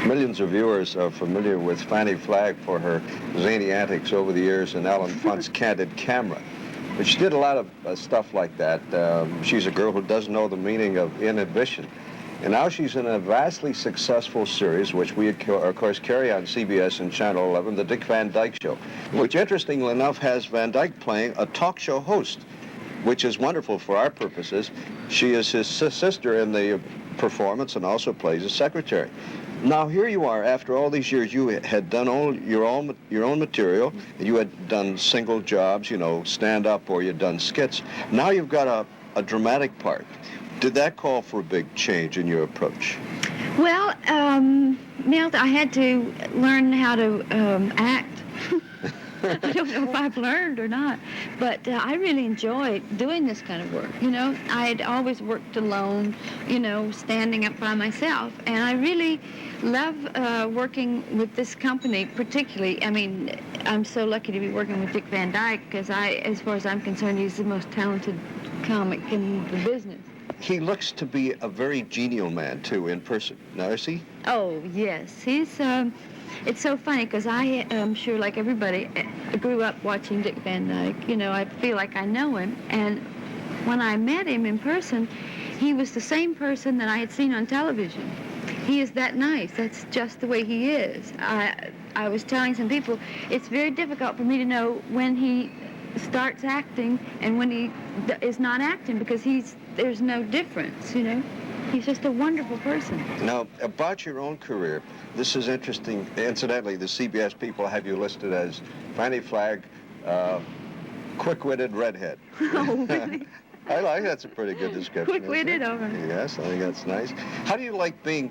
Millions of viewers are familiar with Fannie Flagg for her zany antics over the years in Alan Funt's Candid Camera. But she did a lot of stuff like that. She's a girl who doesn't know the meaning of inhibition. And now she's in a vastly successful series, which we, of course, carry on CBS and Channel 11, The Dick Van Dyke Show, which, interestingly enough, has Van Dyke playing a talk show host, which is wonderful for our purposes. She is his sister in the performance and also plays as secretary. Now, here you are, after all these years, you had done all your own material, and you had done single jobs, you know, stand-up, or you'd done skits. Now you've got a dramatic part. Did that call for a big change in your approach? Well, Milt, I had to learn how to act. I don't know if I've learned or not, but I really enjoy doing this kind of work. You know, I had always worked alone, you know, standing up by myself, and I really love working with this company particularly. I mean, I'm so lucky to be working with Dick Van Dyke because as far as I'm concerned, he's the most talented comic in the business. He looks to be a very genial man, too, in person. Now, is he? Oh, yes. He's, it's so funny because I am sure, like everybody, grew up watching Dick Van Dyke. You know, I feel like I know him. And when I met him in person, he was the same person that I had seen on television. He is that nice. That's just the way he is. I was telling some people, it's very difficult for me to know when he starts acting and when he is not acting because there's no difference, you know. He's just a wonderful person. Now, about your own career, this is interesting. Incidentally, the CBS people have you listed as Fannie Flagg, quick-witted redhead. Oh, really? I like that's a pretty good description. Quick-witted, all right. Yes, I think that's nice. How do you like being,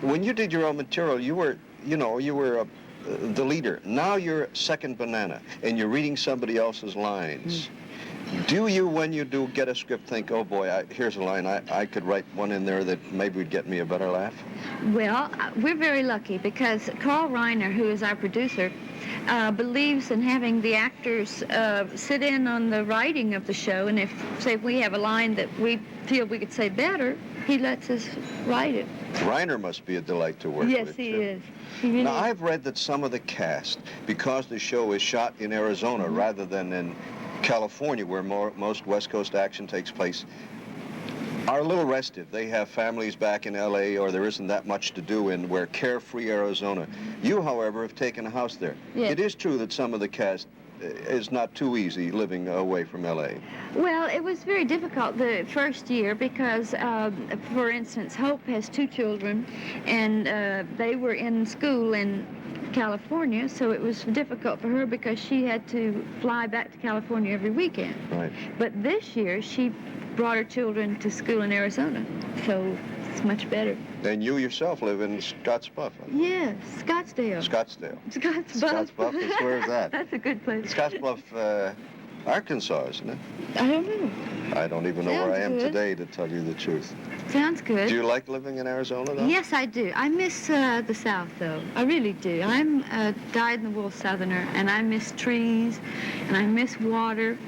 when you did your own material, you were the leader. Now you're second banana, and you're reading somebody else's lines. Do you, when you do get a script, think, oh boy, here's a line, I could write one in there that maybe would get me a better laugh? Well, we're very lucky because Carl Reiner, who is our producer, believes in having the actors sit in on the writing of the show, and if we have a line that we feel we could say better, he lets us write it. Reiner must be a delight to work with. Yes, he is. He really now, is. I've read that some of the cast, because the show is shot in Arizona rather than in California, where most West Coast action takes place, are a little restive. They have families back in L.A., or there isn't that much to do in where carefree Arizona. You, however, have taken a house there. Yes. It is true that some of the cast is not too easy living away from L.A. Well, it was very difficult the first year because, for instance, Hope has 2 children, and they were in school in California, so it was difficult for her because she had to fly back to California every weekend. Right. But this year, she brought her children to school in Arizona, so it's much better. And you yourself live in Scottsbluff. Yes, Scottsdale. Scottsdale. Scottsbluff. Scottsbluff, where is that? That's a good place. Scottsbluff, Arkansas, isn't it? I don't know. I don't even know where I am Sounds good. today, to tell you the truth. Sounds good. Do you like living in Arizona, though? Yes, I do. I miss the South, though. I really do. I'm a dyed-in-the-wool Southerner, and I miss trees, and I miss water,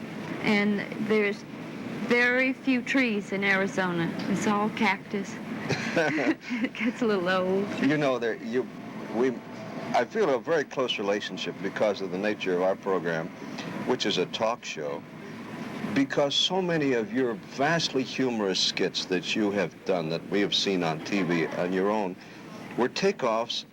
and there's very few trees in Arizona. It's all cactus. It gets a little old. You know, I feel a very close relationship because of the nature of our program, which is a talk show, because so many of your vastly humorous skits that you have done, that we have seen on TV on your own, were takeoffs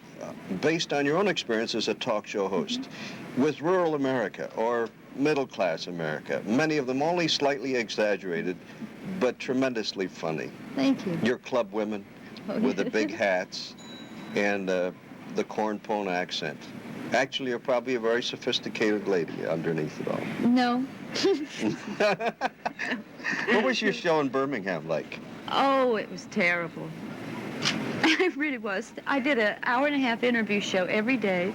based on your own experience as a talk show host with rural America or middle-class America, many of them only slightly exaggerated, but tremendously funny. Thank you. Your club women with the big hats and the corn pone accent. Actually, you're probably a very sophisticated lady underneath it all. No. What was your show in Birmingham like? Oh, it was terrible. It really was. I did an hour-and-a-half interview show every day,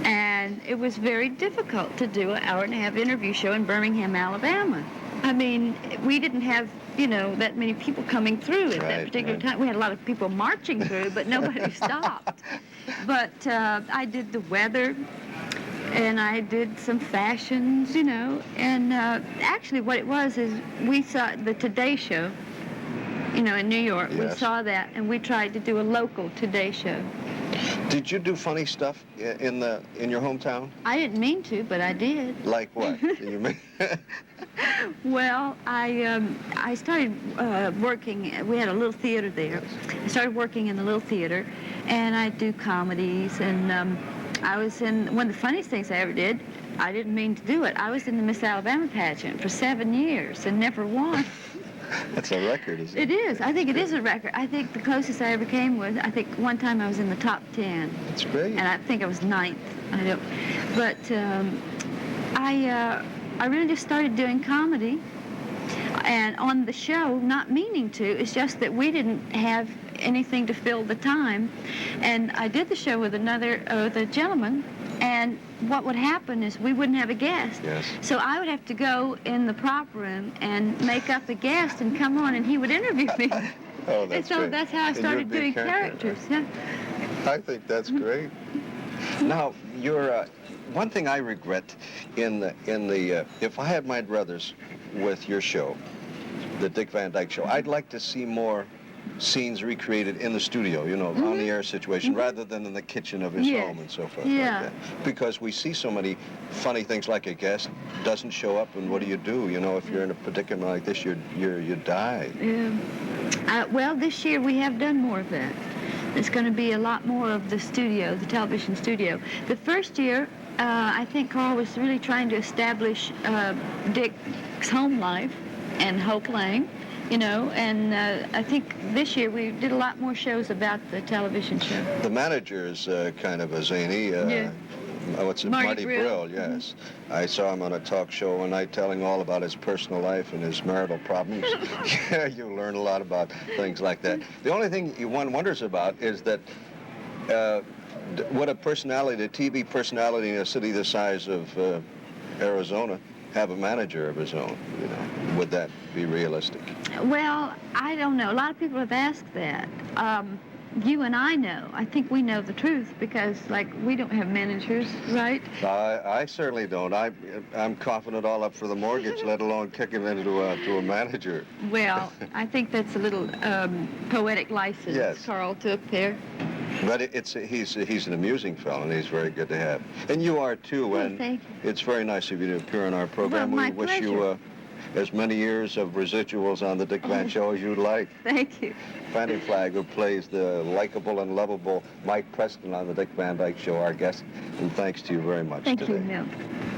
and it was very difficult to do an hour-and-a-half interview show in Birmingham, Alabama. I mean, we didn't have, that many people coming through at that particular time. We had a lot of people marching through, but nobody stopped. But I did the weather, and I did some fashions, and actually what it was is we saw the Today Show, in New York. Yes. We saw that, and we tried to do a local Today Show. Did you do funny stuff in your hometown? I didn't mean to, but I did. Like what? You mean? Well, I started working. We had a little theater there. I started working in the little theater, and I do comedies. And I was in one of the funniest things I ever did. I didn't mean to do it. I was in the Miss Alabama pageant for 7 years and never won. That's a record, isn't it? It is. I think it is a record. I think the closest I ever came was, I think one time I was in the top 10. That's great. And I think I was 9th. I don't. But I really just started doing comedy, and on the show, not meaning to. It's just that we didn't have anything to fill the time, and I did the show with the gentleman. And what would happen is we wouldn't have a guest. Yes. So I would have to go in the prop room and make up a guest and come on, and he would interview me. Oh, that's and so great. that's how I started doing characters. Yeah. I think that's great. Now, one thing I regret if I had my druthers with your show, the Dick Van Dyke Show, I'd like to see more scenes recreated in the studio, on the air situation, rather than in the kitchen of his home and so forth. Yeah. Like that. Because we see so many funny things, like a guest doesn't show up, and what do? If you're in a predicament like this, you die. Yeah. Well, this year we have done more of that. It's going to be a lot more of the studio, the television studio. The first year, I think Carl was really trying to establish Dick's home life and Hope Lane. And I think this year we did a lot more shows about the television show. The manager is kind of a zany. What's it? Marty Brill, yes. Mm-hmm. I saw him on a talk show one night telling all about his personal life and his marital problems. Yeah, you learn a lot about things like that. The only thing one wonders about is that would a TV personality in a city the size of Arizona have a manager of his own? Would that be realistic? Well, I don't know. A lot of people have asked that. You and I know. I think we know the truth because, we don't have managers, right? I certainly don't. I'm coughing it all up for the mortgage, let alone kicking it to a manager. Well, I think that's a little poetic license Carl took there. But he's an amusing fellow, and he's very good to have. And you are, too. Well, and thank you. It's very nice of you to appear on our program. Well, my we wish pleasure. you as many years of residuals on the Dick Van Show as you'd like. Thank you. Fannie Flagg, who plays the likable and lovable Mike Preston on the Dick Van Dyke Show, our guest. And thanks to you very much Thank today. you, Milton.